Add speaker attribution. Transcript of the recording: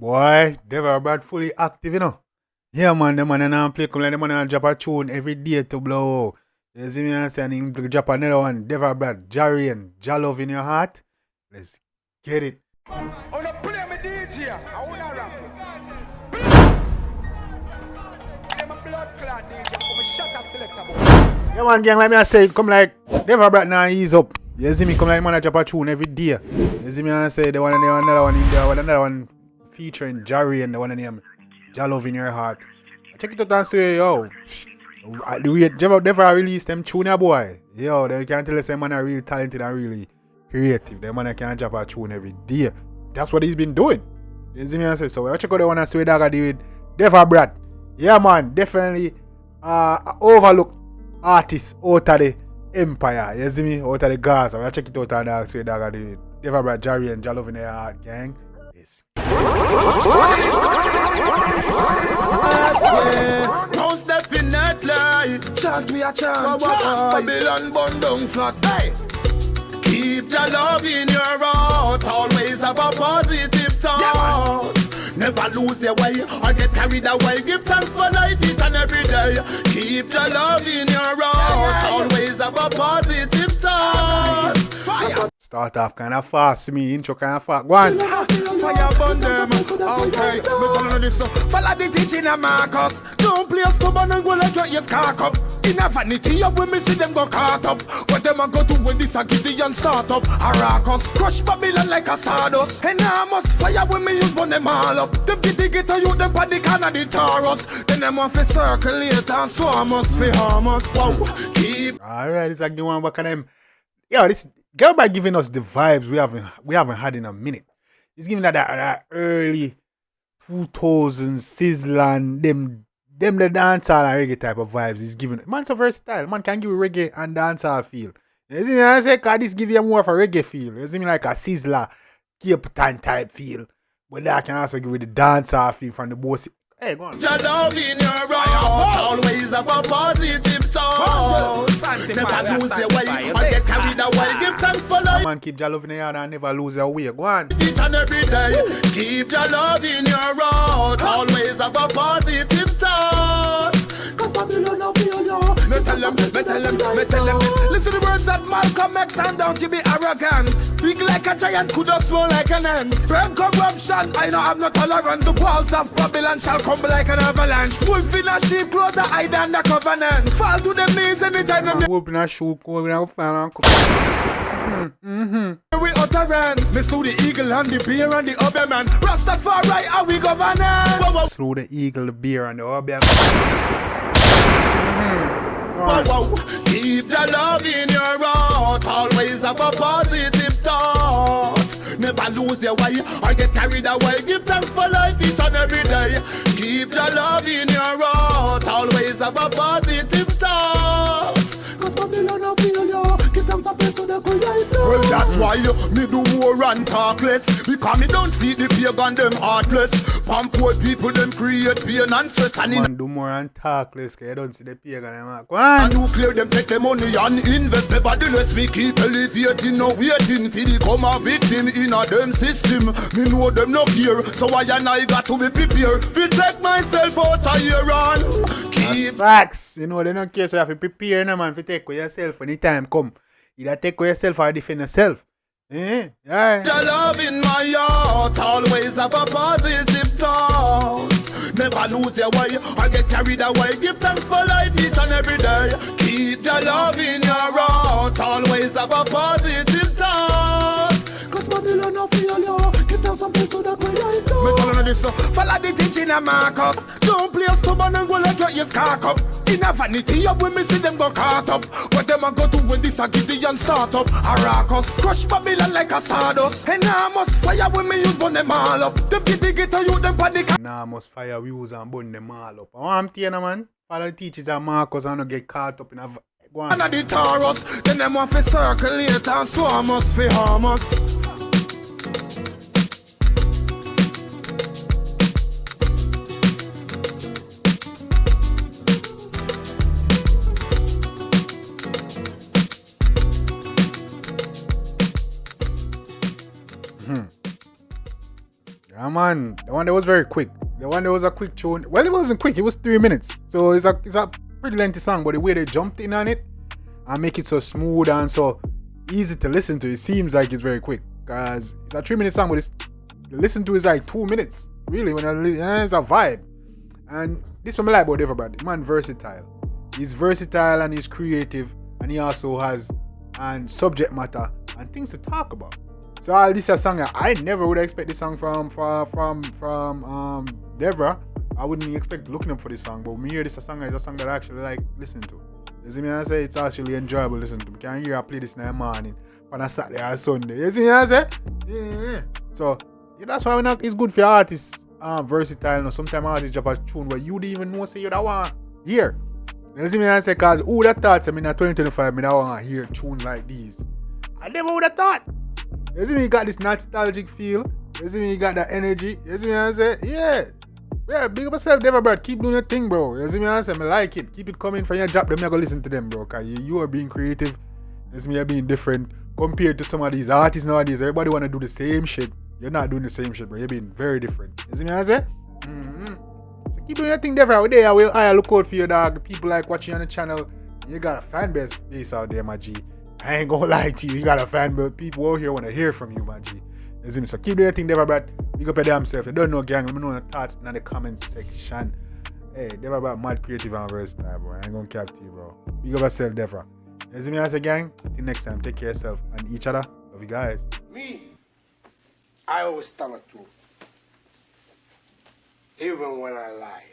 Speaker 1: Boy, Deva Bratt fully active, you know. Yeah, man, the man and play come like the man and drop a tune every day to blow. You see me and say, and him drop another one. Deva Bratt, Jarian, Jalove in your heart. Let's get it.
Speaker 2: On a play me DJ, I wanna rap. I'm a blood clot DJ, come a shot a selector boy.
Speaker 1: Yeah, man, gang, like me I say, come like Deva Bratt now ease up. You see me come like man and drop a tune every day. You see me and say the one and the another one in there, another one featuring Jarian, the one named Jalove in your heart. Check it out and say, yo, Deva release them tune, boy. Yo, they can't tell us that man are really talented and really creative. The man can drop a tune every day. That's what he's been doing. You see me and say, so I check out the one and say that I do with Deva Bratt. Yeah, man, definitely overlooked artist out of the empire. You see me? Out of the Gaza. I check it out and say that I do with Deva Bratt, Jerry and Jalove in your heart, gang. Yes.
Speaker 3: Most definitely.
Speaker 2: Chant me a chant. Babylon bun down flat. Hey.
Speaker 3: Keep your love in your heart. Always have a positive thought. Never lose your way or get carried away. Give thanks for life each and every day. Keep your love in your heart. Always have a positive thought.
Speaker 2: Fire.
Speaker 1: Start off kind of fast, me intro kind of fast. Go on.
Speaker 2: Fire burn them. Okay, me follow this. Follow the teaching of Marcus. Don't play a stubborn and go like your ears cock up. In a vanity up when me see them go caught up. What them a go to when this a Gideon start up? Aracus crush Babylon like a sawdust. Enormous fire when me use burn them all up. Them get a youth them on the can of the Taurus. Then them want to circulate and swarm us for harm us. So keep.
Speaker 1: Alright, it's like the one back of them. Yo, this girl by giving us the vibes we haven't had in a minute. It's giving that early 2000s Sizzlan, them the dancehall and reggae type of vibes. It's giving man so versatile. Man can give you reggae and dancehall feel. You see me? I say cause this give you more of a reggae feel. You see me like a Sizzla, Cape Town type feel. But that can also give you the dancehall feel from the boss. Hey, go on.
Speaker 3: Your love in your heart. Always have a positive thought. Never lose your way or get carried away. Give thanks for life.
Speaker 1: Man, keep your love in your heart and never lose your way. Go on.
Speaker 3: Each and every day. Keep your love in your heart. Always have a positive thought. Cause Babylon of failure.
Speaker 2: Me tell them this. Listen to the words of Malcolm X and don't you be arrogant. Big like a giant, could have small like an ant. Bread corruption, I know I'm not tolerant. The walls of Babylon shall crumble like an avalanche. Wolf in a sheep cloth, the hide and the covenant. Fall to them knees anytime them
Speaker 1: Wolf in a shoe, go in a fan.
Speaker 2: we utterance. Me slew the eagle and the bear and the obeah Rastafari, how we governance.
Speaker 1: Through the eagle, the bear, and the obeah.
Speaker 3: Wow. Keep your love in your heart. Always have a positive thought. Never lose your way or get carried away. Give thanks for life each and every day. Keep your love in your heart. Always have a positive thought. Cause Babylon of failure. Get them to pay to the creator. Well, that's why me do more and talk less. Because me don't see the pagan them heartless. Pump poor people them create pain and stress. And
Speaker 1: man, do more and talk less, cause you don't see the pagan them. Go on.
Speaker 3: and nuclear them take the money and invest. Nevertheless we keep elevating, no waiting for the come a victim in a them system. Me know them no care, so I got to be prepared. Fi take myself out of here and keep.
Speaker 1: Facts. You know, they don't care, so you have to prepare, no man, to take with yourself when the time come. Either take with yourself or defend yourself. Yeah.
Speaker 3: Your love in my heart, always have a positive thought. Never lose your way or get carried away. Give thanks for life each and every day. Keep your love in your heart, always have a positive thought. Cause Babylon of failure, get out some place to the creator.
Speaker 2: Me follow this. Follow the teaching of Marcus. Don't play a stubborn and go like your ears cock up. In a vanity up when me see them go caught up. What them a go to when this a Gideon start up? Aracus crush Babylon like a sawdust. Enormous fire when me use burn them all up. Them get a youth them panic.
Speaker 1: Enormous fire we use and burn them all up. I want to tell you, man. Follow the teachers of Marcus and not get caught up in a... Go on.
Speaker 2: And the Taurus. Then them want to circulate and swarm us for harm us.
Speaker 1: Yeah, man. The one that was very quick. The one that was a quick tune. Well, it wasn't quick. It was 3 minutes. So it's a pretty lengthy song. But the way they jumped in on it and make it so smooth and so easy to listen to, it seems like it's very quick. Because it's a 3-minute song, but it's listen to is like 2 minutes. Really, when it's a vibe. And this one I like about Deva Bratt. The man versatile. He's versatile and he's creative, and he also has subject matter and things to talk about. So all this is a song I never would expect this song from Deva. I wouldn't expect looking up for this song, but when me hear this a song that I actually like listening to. You see me I say? It's actually enjoyable listening to. You can hear I play this in the morning on a Saturday or Sunday. You see me I say? Yeah. So yeah, that's why it's good for artists versatile. You know, sometimes artists drop a tune where you didn't even know say you don't want to hear. You see me I say? Because who that thought in 2025 I don't want to hear tunes like these? I never would have thought. You see me, you got this nostalgic feel. You see me, you got that energy. You see me, I say, yeah, big up yourself, Deva Bratt. Keep doing your thing, bro. You see me, I say, I like it. Keep it coming from your job. Them, you go listen to them, bro. Because you are being creative. You see me, you're being different compared to some of these artists nowadays. Everybody want to do the same shit. You're not doing the same shit, bro. You're being very different. You see me, I say? So keep doing your thing, Deva. There, I look out for you, dog. People like watching on the channel. You got a fan base out there, my G. I ain't gonna lie to you. You got a fan, but people out here want to hear from you, my G. You see me? So keep doing your thing, Deva Bratt. Big up your damn self. You don't know, gang. Let me know your thoughts in the comment section. Hey, Deva Bratt, mad creative and versatile, bro. I ain't gonna cap to you, bro. Big up yourself, Deva. You see me as a gang? Till next time, take care of yourself and each other. Love you guys.
Speaker 4: Me, I always tell the truth. Even when I lie.